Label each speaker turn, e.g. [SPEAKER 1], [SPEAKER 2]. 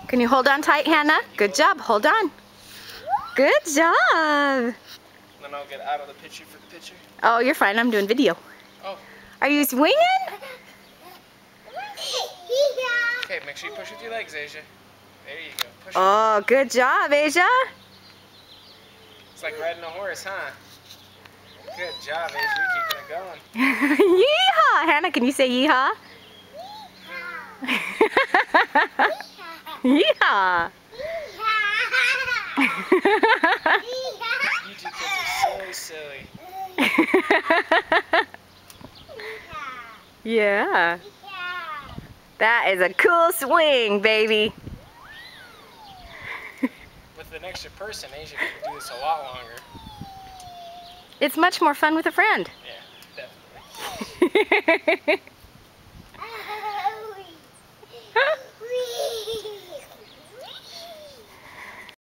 [SPEAKER 1] Can you hold on tight, Hannah? Good job. Hold on. Good job.
[SPEAKER 2] Then I'll get out of the picture for the picture.
[SPEAKER 1] Oh, you're fine. I'm doing video.
[SPEAKER 2] Oh.
[SPEAKER 1] Are you swinging?
[SPEAKER 2] Okay, make sure you push with your legs, Asia. There you go. Push.
[SPEAKER 1] Oh, good job, Asia.
[SPEAKER 2] It's like riding a horse, huh? Good job, Asia. You're keeping it going.
[SPEAKER 1] Yeehaw! Hannah, can you say yeehaw? Yeehaw!
[SPEAKER 2] You two kids are so silly.
[SPEAKER 1] Yeah. That is a cool swing, baby.
[SPEAKER 2] With an extra person, Asia can do this a lot longer.
[SPEAKER 1] It's much more fun with a friend.
[SPEAKER 2] Yeah, definitely.